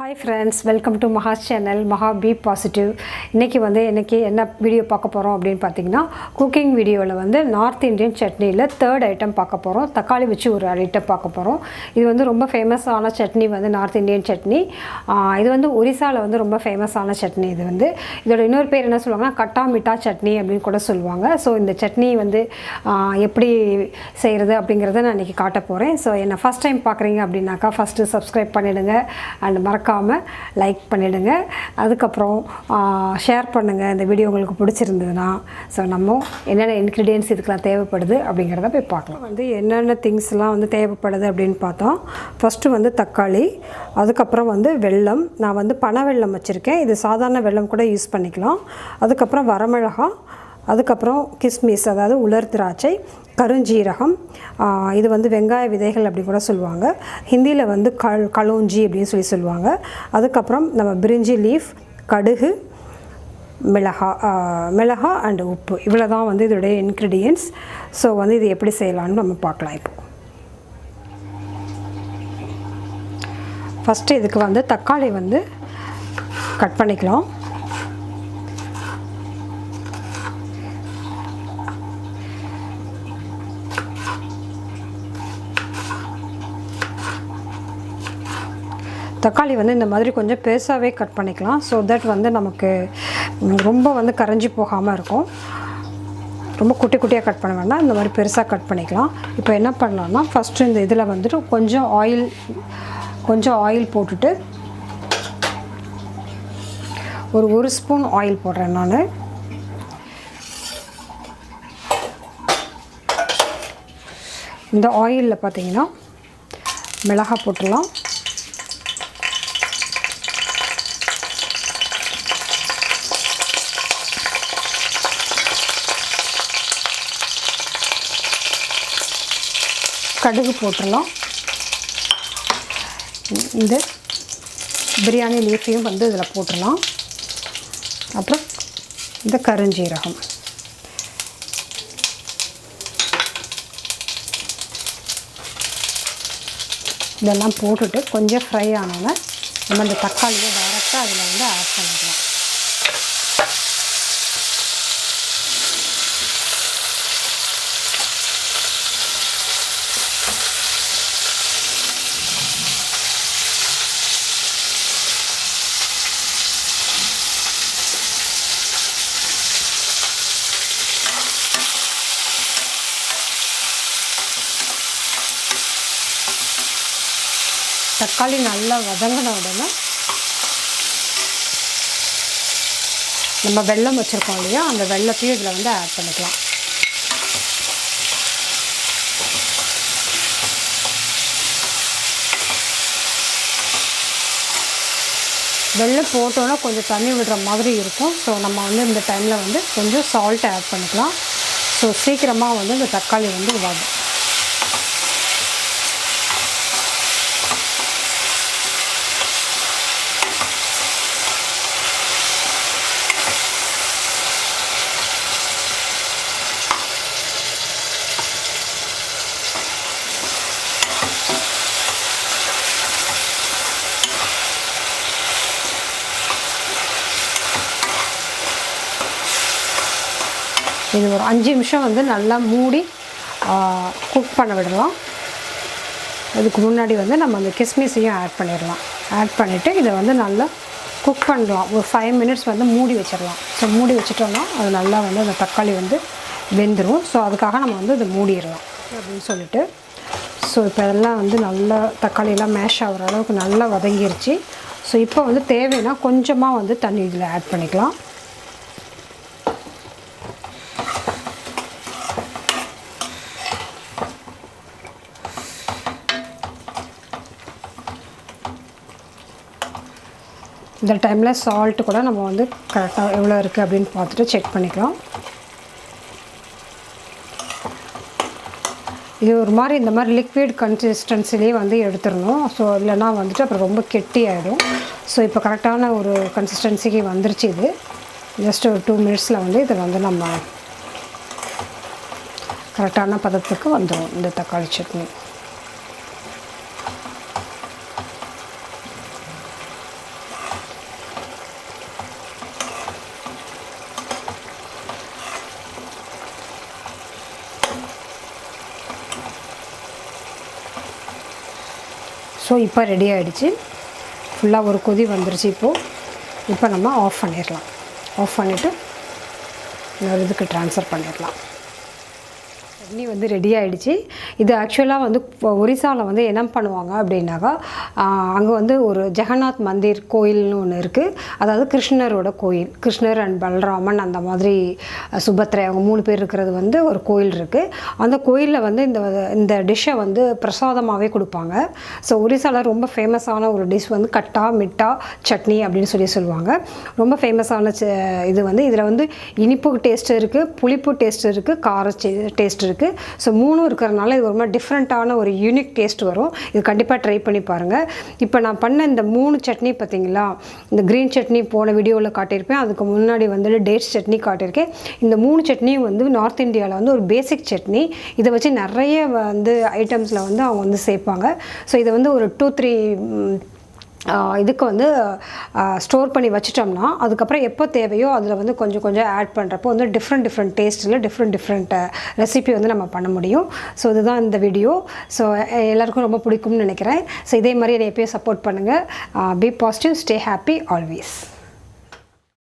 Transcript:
Hi friends, welcome to MAHA's channel, MAHA Be Positive. இன்னைக்கு என்ன video பார்க்க போறோம் அப்படினு பாத்தீங்கன்னா குக்கிங் வீடியோல நார்த் இந்தியன் சட்னில தேர்ட் ஐட்டம் பார்க்க போறோம். தக்காளி வச்சு ஒரு ஐட்டம் பார்க்க போறோம். இது ரொம்ப ஃபேமஸான சட்னி நார்த் இந்தியன் சட்னி. இது ஒரிசால ரொம்ப ஃபேமஸான சட்னி. இது இதோட இன்னொரு பேர் என்ன சொல்வாங்கன்னா கட்டா மிட்டா சட்னி அப்படினு கூட சொல்வாங்க. சோ இந்த சட்னி எப்படி செய்யறது அப்படிங்கறத நான் இன்னைக்கு காட்ட போறேன். சோ என்ன ஃபர்ஸ்ட் டைம் பார்க்கறீங்க அப்படினாக்கா ஃபர்ஸ்ட் Subscribe பண்ணிடுங்க and மறக்காம லைக் பண்ணிடுங்க. அதுக்கு அப்புறம் ஷேர் பண்ணுங்க இந்த வீடியோ உங்களுக்கு பிடிச்சிருந்ததுனா. சோ நம்ம என்னென்ன இன்கிரிடியன்ட்ஸ் இதுக்கெல்லாம் தேவைப்படுது அப்படிங்கறத போய் பார்க்கலாம். என்னென்ன திங்ஸ்லாம் தேவைப்படுது அப்படினு பார்த்தோம். ஃபர்ஸ்ட் தக்காளி, அதுக்கு அப்புறம் வெல்லம். நான் பனை வெல்லம் வச்சிருக்கேன். இது சாதாரண வெல்லம் கூட யூஸ் பண்ணிக்கலாம். அதுக்கு அப்புறம் வரமிளகாய், அதுக்கப்புறம் கிஸ்மிஸ் அதாவது உலர் திராட்சை, கருஞ்சீரகம், இது வெங்காய விதைகள் அப்படி கூட சொல்லுவாங்க. ஹிந்தியில் கலோஞ்சி அப்படின்னு சொல்லுவாங்க. அதுக்கப்புறம் நம்ம பிரிஞ்சி லீஃப், கடுகு, மிளகா அண்ட் உப்பு. இவ்வளோ தான் இதோடைய இன்க்ரீடியன்ட்ஸ். ஸோ இது எப்படி செய்யலான்னு நம்ம பார்க்கலாம். இப்போ ஃபஸ்ட்டு இதுக்கு தக்காளி கட் பண்ணிக்கலாம். தக்காளி இந்த மாதிரி கொஞ்சம் பெருசாகவே கட் பண்ணிக்கலாம். ஸோ தட் நமக்கு ரொம்ப கரைஞ்சி போகாமல் இருக்கும். ரொம்ப குட்டி குட்டியாக கட் பண்ண வேண்டாம், இந்த மாதிரி பெருசாக கட் பண்ணிக்கலாம். இப்போ என்ன பண்ணலாம்னா ஃபஸ்ட்டு இந்த இதில் கொஞ்சம் ஆயில் போட்டுட்டு ஒரு ஸ்பூன் ஆயில் போடுறேன் நான். இந்த ஆயிலில் பார்த்தீங்கன்னா மிளகாய் போட்டுடலாம். கடுகு போட்டுடலாம். இந்த பிரியாணி லீஃபையும் இதில் போட்டுடலாம். அப்புறம் இந்த கருஞ்சீரகம், இதெல்லாம் போட்டுட்டு கொஞ்சம் ஃப்ரை ஆனோன்னா நம்ம இந்த தக்காளியை டைரெக்டாக அதில் ஆட் பண்ணிக்கலாம். தக்காளி நல்லா வதங்கின உடனே நம்ம வெல்லம் வச்சுருக்கோம் இல்லையா, அந்த வெல்லத்தையும் இதில் ஆட் பண்ணிக்கலாம். வெல்லம் போட்டோன்னா கொஞ்சம் தண்ணி விடுற மாதிரி இருக்கும். ஸோ நம்ம இந்த டைமில் கொஞ்சம் சால்ட் ஆட் பண்ணிக்கலாம். ஸோ சீக்கிரமாக இந்த தக்காளி வதங்கும். இது ஒரு 5 நிமிஷம் நல்லா மூடி குக் பண்ண விடலாம். அதுக்கு முன்னாடி நம்ம அந்த கிஸ்மிஸையும் ஆட் பண்ணிடலாம். ஆட் பண்ணிவிட்டு இதை நல்லா குக் பண்ணலாம். ஒரு 5 மினிட்ஸ் மூடி வச்சிடலாம். ஸோ மூடி வச்சிட்டோம்னா அது நல்லா அந்த தக்காளி வெந்துடும். ஸோ அதுக்காக நம்ம இதை மூடிடலாம் அப்படின்னு சொல்லிட்டு. ஸோ இப்போ இதெல்லாம் நல்லா தக்காளியெல்லாம் மேஷ் ஆகிற அளவுக்கு நல்லா வதங்கிருச்சு. ஸோ இப்போ தேவைன்னா கொஞ்சமாக தண்ணி இதில் ஆட் பண்ணிக்கலாம். இந்த டைமில் சால்ட்டு கூட நம்ம கரெக்டாக எவ்வளோ இருக்குது அப்படின்னு பார்த்துட்டு செக் பண்ணிக்கலாம். இது ஒரு மாதிரி இந்த மாதிரி லிக்விட் கன்சிஸ்டன்சிலேயே எடுத்துடணும். ஸோ இல்லைனா அப்புறம் ரொம்ப கெட்டி ஆகிடும். ஸோ இப்போ கரெக்டான ஒரு கன்சிஸ்டன்சிக்கு வந்துருச்சு. இது ஜஸ்ட் ஒரு 2 மினிட்ஸில் இதை நம்ம கரெக்டான பதத்துக்கு வந்துடும் இந்த தக்காளி சட்னி. ஸோ இப்போ ரெடி ஆகிடுச்சு, ஃபுல்லாக ஒரு கொதி வந்துருச்சு. இப்போ நம்ம ஆஃப் பண்ணிடலாம். ஆஃப் பண்ணிவிட்டு இன்னொரு இதுக்கு ட்ரான்ஸ்ஃபர் பண்ணிடலாம். சட்னி வந்து ரெடி ஆகிடுச்சு. இது ஆக்சுவலாக வந்து ஒரிசாவில் வந்து என்ன பண்ணுவாங்க அப்படின்னாக்கா, அங்கே வந்து ஒரு ஜெகநாத் மந்திர் கோயில்னு ஒன்று இருக்குது. அதாவது கிருஷ்ணரோட கோயில், கிருஷ்ணர் அண்ட் பலராமன் அந்த மாதிரி சுபத்ரை அவங்க 3 பேர் இருக்கிறது வந்து ஒரு கோயில் இருக்குது. அந்த கோயிலில் வந்து இந்த டிஷ்ஷை வந்து பிரசாதமாகவே கொடுப்பாங்க. ஸோ ஒரிசாவில் ரொம்ப ஃபேமஸான ஒரு டிஷ் வந்து கட்டா, மிட்டா, சட்னி அப்படின்னு சொல்லுவாங்க. ரொம்ப ஃபேமஸான இது வந்து இதில் வந்து இனிப்பு டேஸ்ட் இருக்குது, புளிப்பு டேஸ்ட் இருக்குது, கார டேஸ்ட் இருக்குது. ஸோ 3 இருக்கிறதுனால இது ரொம்ப டிஃப்ரெண்ட்டான ஒரு யூனிக் டேஸ்ட் வரும். இது கண்டிப்பாக ட்ரை பண்ணி பாருங்கள். இப்போ நான் பண்ண இந்த 3 சட்னி பார்த்தீங்களா, இந்த க்ரீன் சட்னி போன வீடியோவில் காட்டியிருப்பேன், அதுக்கு முன்னாடி வந்து டேட்ஸ் சட்னி காட்டியிருக்கேன். இந்த 3 சட்னியும் வந்து நார்த் இந்தியாவில் வந்து ஒரு பேசிக் சட்னி. இதை வச்சு நிறைய வந்து ஐட்டம்ஸில் வந்து அவங்க வந்து சேர்ப்பாங்க. ஸோ இதை வந்து ஒரு 2-3 இதுக்கு வந்து ஸ்டோர் பண்ணி வச்சிட்டோம்னா அதுக்கப்புறம் எப்போ தேவையோ அதில் வந்து கொஞ்சம் கொஞ்சம் ஆட் பண்ணுறப்போ வந்து டிஃப்ரெண்ட் டேஸ்ட்டில் டிஃப்ரெண்ட் ரெசிபி வந்து நம்ம பண்ண முடியும். ஸோ இதுதான் இந்த வீடியோ. ஸோ எல்லாருக்கும் ரொம்ப பிடிக்கும்னு நினைக்கிறேன். ஸோ இதே மாதிரி என்னை எப்பயும் சப்போர்ட் பண்ணுங்கள். Be positive, stay happy always.